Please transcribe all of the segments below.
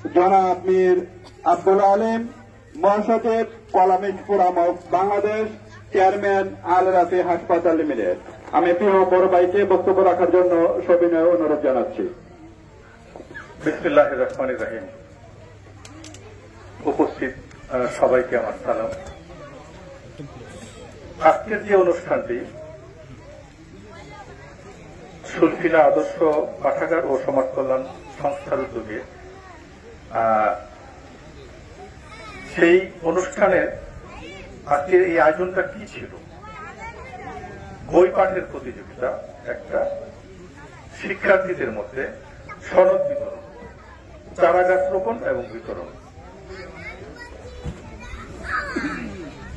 জনাব মীর আব্দুল আলিম, মহাসচিব columnist forum of Bangladesh, chairman Al Rafi হাসপাতাল লিমিটেড। আমি প্রিয় বড় ভাইকে বক্তব্য রাখার জন্য সবিনয় অনুরোধ জানাচ্ছি। বিসমিল্লাহির রহমানির রহিম। উপস্থিত সবাইকে আমার সালাম। আজকের যে অনুষ্ঠানটি সুলফিনা আদর্শ পাঠাগার ও সমাজ কল্যাণ সংস্থার উদ্যোগে, সেই অনুষ্ঠানের আজকের এই আয়োজনটা কি ছিল? বই পাঠের প্রতিযোগিতা, একটা শিক্ষার্থীদের মধ্যে সনদ বিতরণ, চারা গাছ রোপণ এবং বিতরণ,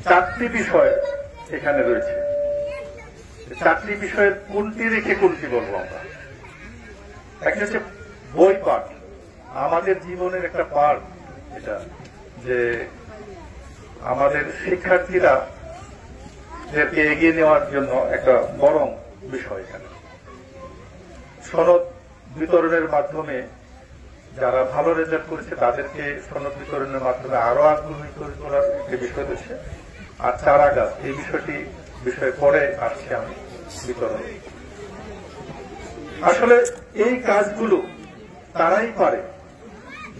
4টি বিষয় এখানে রয়েছে। 4টি বিষয়ের কোনটি রেখে কোনটি বলবো আমরা? একটা হচ্ছে বই পাঠ, আমাদের জীবনের একটা পাঠ, এটা যে আমাদের শিক্ষার্থীরা এগিয়ে নেওয়ার জন্য একটা বড় বিষয়। এখানে সনদ বিতরণের মাধ্যমে যারা ভালো রেজাল্ট করেছে তাদেরকে সনদ বিতরণের মাধ্যমে আরো আগ্রহী করে তোলার একটি বিষয় রয়েছে। আর চারা গাছ, এই বিষয়ে পরে আসছে আমি বিতরণ। আসলে এই কাজগুলো তারাই পারে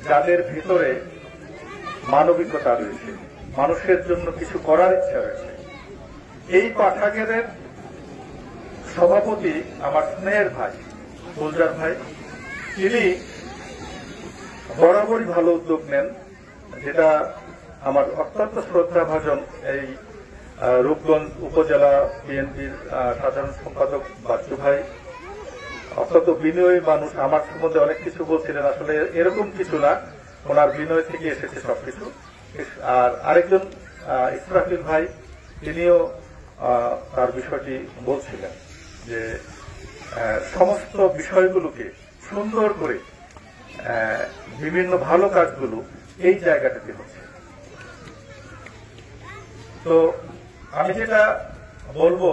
যাদের ভিতরে মানবিকতা রয়েছে, মানুষের জন্য কিছু করার ইচ্ছা রয়েছে। এই পাঠাগারের সভাপতি আমার স্নেহের ভাই গুলজার ভাই, তিনি বরাবরই ভালো উদ্যোগ নেন, যেটা আমার অত্যন্ত শ্রদ্ধাভাজন এই রূপগঞ্জ উপজেলা বিএনপির সাধারণ সম্পাদক বাচ্চু ভাই, অত্যন্ত বিনয়ী মানুষ। আমার সম্বন্ধে অনেক কিছু বলছিলেন, আসলে এরকম কিছু না, ওনার বিনয় থেকে এসেছে সবকিছু। আর আরেকজন ইসরাফিল ভাই, তিনিও তার বিষয়টি বলছিলেন যে সমস্ত বিষয়গুলোকে সুন্দর করে বিভিন্ন ভালো কাজগুলো এই জায়গাটাতে হচ্ছে। তো আমি যেটা বলবো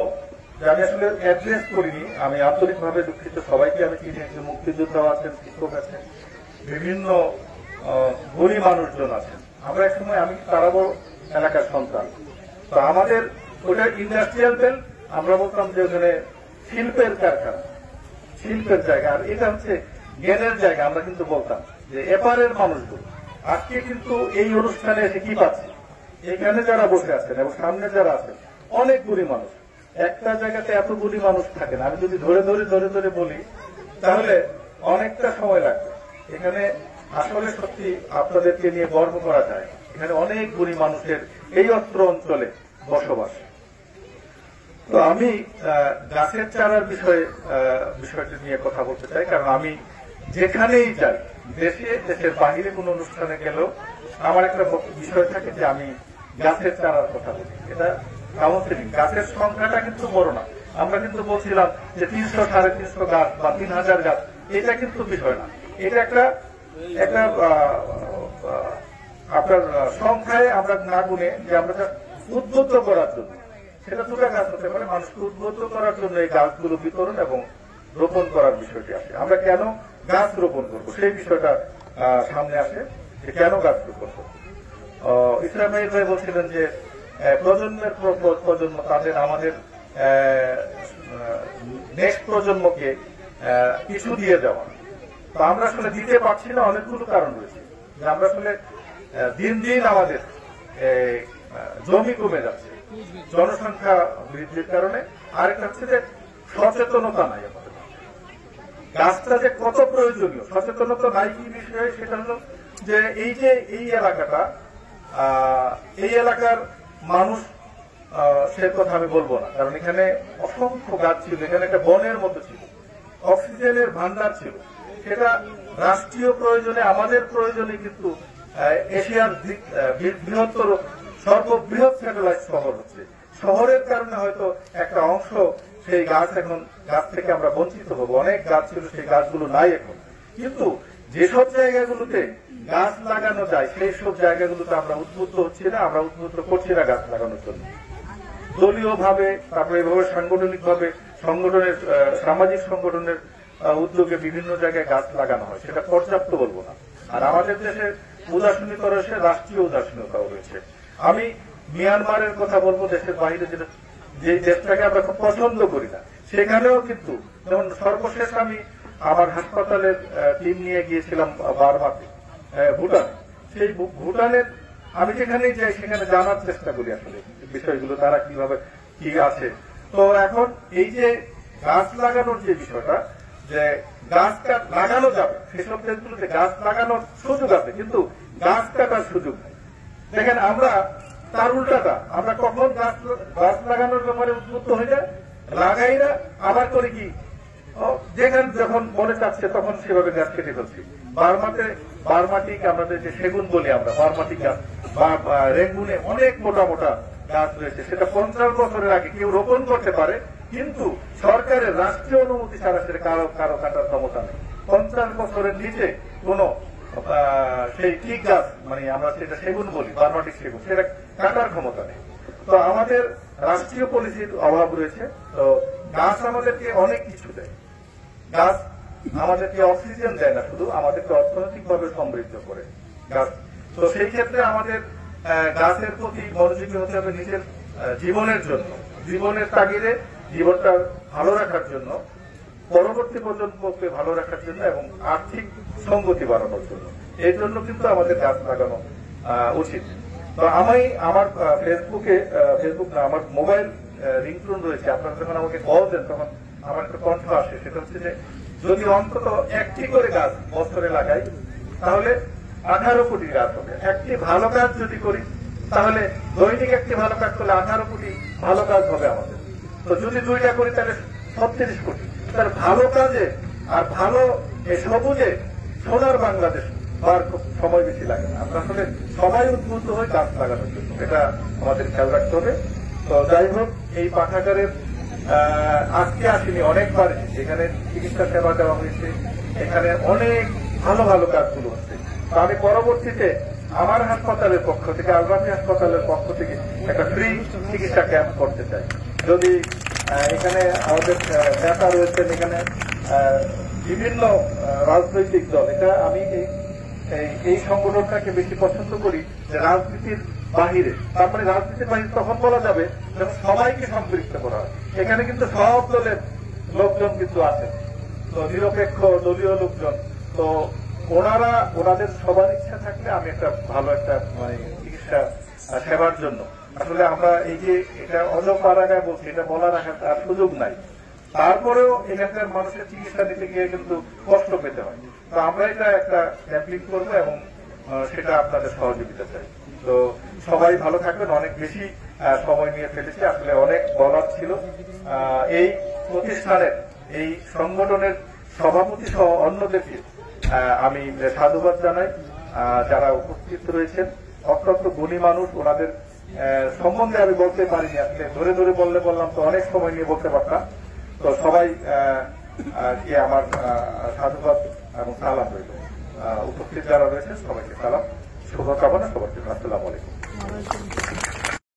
যে আমি আসলে অ্যাড্রেস করিনি, আমি আন্তরিকভাবে দুঃখিত। সবাইকে আমি চিনি, একজন মুক্তিযোদ্ধাও আছেন, শিক্ষক আছেন, বিভিন্ন গরিব মানুষজন আছেন। আমরা এক সময়, আমি তারাবো এলাকার সন্তান, তো আমাদের ওটা ইন্ডাস্ট্রিয়াল বেল্ট, আমরা বলতাম যে ওখানে শিল্পের কারখানা, শিল্পের জায়গা, আর এটা হচ্ছে জ্ঞানের জায়গা। আমরা কিন্তু বলতাম যে এপারের মানুষগুলো আজকে কিন্তু এই অনুষ্ঠানে এসে কি পাচ্ছে, এখানে যারা বসে আছেন এবং সামনে যারা আছেন অনেক গরিব মানুষ। একটা জায়গাতে এত গরিব মানুষ থাকে না। আমি যদি ধরে ধরে বলি তাহলে অনেকটা সময় লাগবে। এখানে আসলে সত্যি আপনাদেরকে নিয়ে গর্ব করা যায়, এখানে অনেক গরিব মানুষের এই অত্র অঞ্চলে বসবাস। তো আমি গাছের চারার বিষয়টি নিয়ে কথা বলতে চাই, কারণ আমি যেখানেই যাই, দেশের বাহিরে কোনো অনুষ্ঠানে গেলেও আমার একটা বিষয় থাকে যে আমি গাছের চারার কথা বলি। এটা কাউন্সিলিং, গাছের সংখ্যাটা কিন্তু বড় না। আমরা কিন্তু বলছিলাম যে 300, 350 গাছ বা 3000 গাছ, এটা কিন্তু বিষয় না। এটা একটা আপনার সংখ্যায় আমরা না গুনে যে আমরা উদ্বুদ্ধ করার জন্য, সেটা দুটা গাছ হতে পারে, মানুষকে উদ্বুদ্ধ করার জন্য এই গাছগুলো বিতরণ এবং রোপণ করার বিষয়টি আসে। আমরা কেন গাছ রোপণ করবো সেই বিষয়টা সামনে আসে, যে কেন গাছ রোপণ করবো। ইসলাম ভাই বলছিলেন যে প্রজন্মের প্রজন্ম, তাদের আমাদের নেক্সট প্রজন্মকে কিছু দিয়ে যাওয়া। তো আমরা আসলে দিতে পারছি না, অনেকগুলো কারণ রয়েছে। যে আমরা আসলে দিন দিন আমাদের জমি কমে যাচ্ছে জনসংখ্যা বৃদ্ধির কারণে। আরেকটা হচ্ছে যে সচেতনতা নাই আমাদের। গাছটা যে কত প্রয়োজনীয়, সচেতনতা নাই কি বিষয়ে, সেটা হলো যে এই এলাকাটা, এই এলাকার মানুষ, সে কথা আমি বলবো না, কারণ এখানে অসংখ্য গাছ ছিল, এখানে একটা বনের মতো ছিল, অক্সিজেনের ভান্ডার ছিল। সেটা রাষ্ট্রীয় প্রয়োজনে, আমাদের প্রয়োজনে কিন্তু এশিয়ার বৃহত্তর সর্ববৃহৎ স্যাটেলাইট শহর হচ্ছে। শহরের কারণে হয়তো একটা অংশ সেই গাছ থেকে আমরা বঞ্চিত হব। অনেক গাছ ছিল, সেই গাছগুলো নাই এখন। কিন্তু যেসব জায়গাগুলোতে গাছ লাগানো যায় সেই সব জায়গাগুলোতে আমরা উদ্বুদ্ধ হচ্ছি না, আমরা উদ্বুদ্ধ করছি না গাছ লাগানোর জন্য। দলীয় ভাবে, তারপরে এভাবে সাংগঠনিক ভাবে সামাজিক সংগঠনের উদ্যোগে বিভিন্ন জায়গায় গাছ লাগানো হয়, সেটা পর্যাপ্ত বলবো না। আর আমাদের দেশে উদাসীনতা রয়েছে, রাষ্ট্রীয় উদাসীনতাও রয়েছে। আমি মিয়ানমারের কথা বলবো, দেশের বাইরে যে দেশটাকে আমরা খুব পছন্দ করি না, সেখানেও কিন্তু যেমন সর্বশেষ আমি আমার হাসপাতালের টিম নিয়ে গিয়েছিলাম বারমাতে, ভুটান। সেই ভুটানের আমি যেখানেই যাই সেখানে জানার চেষ্টা করি আসলে বিষয়গুলো, তারা কিভাবে কি আছে। তো এখন এই যে গাছ লাগানোর যে বিষয়টা, যে গাছটা লাগানো যাবে, সেসব দেশগুলোতে গাছ লাগানোর সুযোগ আছে, কিন্তু গাছ কাটার সুযোগ নেই। দেখেন আমরা তার উল্টাটা, আমরা কখন গাছ লাগানোর ব্যাপারে উদ্বুদ্ধ হয়ে যায়, লাগাই না, আবার করে কি যেখানে যখন মনে চাচ্ছে তখন সেভাবে গাছ কেটে ফেলছি। বারমাটিক আমাদের যে সেগুন বলি আমরা, বারমাটিক গাছ বা রেঙ্গুনে অনেক মোটা মোটা গাছ রয়েছে, সেটা 50 বছরের আগে কেউ রোপণ করতে পারে, কিন্তু সরকারের রাষ্ট্রীয় অনুমতি ছাড়া সেটা কারো কাটার ক্ষমতা নেই। 50 বছরের নিচে কোন সেই ঠিক গাছ, মানে আমরা সেটা সেগুন বলি, বারমাটিক সেগুন, সেটা কাটার ক্ষমতা নেই। তো আমাদের রাষ্ট্রীয় পলিসির অভাব রয়েছে। তো গাছ আমাদেরকে অনেক কিছু দেয়। গাছ আমাদেরকে অক্সিজেন দেয় না শুধু, আমাদেরকে অর্থনৈতিকভাবে সমৃদ্ধ করে গাছ। তো সেই ক্ষেত্রে আমাদের গাছের প্রতি মনোযোগী হতে হবে নিজের জীবনের জন্য, জীবনের তাগিদে জীবনটা ভালো রাখার জন্য, পরবর্তী প্রজন্মকে ভালো রাখার জন্য এবং আর্থিক সঙ্গতি বাড়ানোর জন্য। এই জন্য কিন্তু আমাদের গাছ লাগানো উচিত। তো আমি আমার ফেসবুক না, আমার মোবাইল রিংটোন রয়েছে। আপনারা যখন আমাকে কল দেন তখন আমার একটা কণ্ঠ আসে, সেটা হচ্ছে যে যদি অন্তত একটি করে গাছ বছরে লাগাই তাহলে 18 কোটি গাছ হবে। একটি ভালো কাজ যদি করি তাহলে দৈনিক একটি ভালো কাজ করলে 18 কোটি ভালো কাজ হবে আমাদের। তো যদি 2টা করি তাহলে 36 কোটি। তার ভালো কাজে আর ভালো সবুজে সোনার বাংলাদেশ হওয়ার খুব সময় বেশি লাগে না। আমরা আসলে সবাই উদ্বুদ্ধ হয়ে গাছ লাগানোর জন্য, এটা আমাদের খেয়াল রাখতে হবে। তো যাই হোক, এই পাঠাগারের আজকে আসেনি, অনেকবার এখানে চিকিৎসা সেবা দেওয়া হয়েছে, এখানে অনেক ভালো ভালো কাজগুলো হচ্ছে। তো আমি পরবর্তীতে আমার হাসপাতালের পক্ষ থেকে, আলরাফি হাসপাতালের পক্ষ থেকে একটা ফ্রি চিকিৎসা ক্যাম্প করতে চাই। যদি এখানে আমাদের নেতা রয়েছেন, এখানে বিভিন্ন রাজনৈতিক দল, এটা আমি এই সংগঠনটাকে বেশি পছন্দ করি যে রাজনীতির বাহিরে, তারপরে রাজনীতির বাহিরে তখন বলা যাবে যখন সবাইকে সম্পৃক্ত করা হয়। এখানে কিন্তু সব দলের লোকজন কিন্তু আছেন, তো নিরপেক্ষ দলীয় লোকজন। তো ওনাদের সবার ইচ্ছা থাকলে আমি একটা ভালো একটা মানে চিকিৎসা সেবার জন্য আসলে আমরা এই যে এটা অজপাড়াগায় বলছি, এটা বলার আর সুযোগ নাই। তারপরেও এখানকার মানুষের চিকিৎসা নিতে গিয়ে কিন্তু কষ্ট পেতে হয়। তো আমরা এটা একটা স্যাম্পলিং করবো এবং সেটা আপনাদের সহযোগিতা চাই। তো সবাই ভালো থাকবেন। অনেক বেশি সময় নিয়ে ফেলেছি, আসলে অনেক বলার ছিল। এই প্রতিষ্ঠানের, এই সংগঠনের সভাপতি সহ অন্যদেরকে আমি সাধুবাদ জানাই, যারা উপস্থিত রয়েছেন। অত্যন্ত গুণী মানুষ, ওনাদের সম্বন্ধে আমি বলতে পারিনি, আসলে ধরে ধরে বললাম তো অনেক সময় নিয়ে বলতে পারতাম। তো সবাই কে আমার সাধুবাদ এবং সালাম রইল। উপস্থিত যারা রয়েছেন সবাইকে সালাম, শুভকামনা সবার জন্য। আসসালামু আলাইকুম।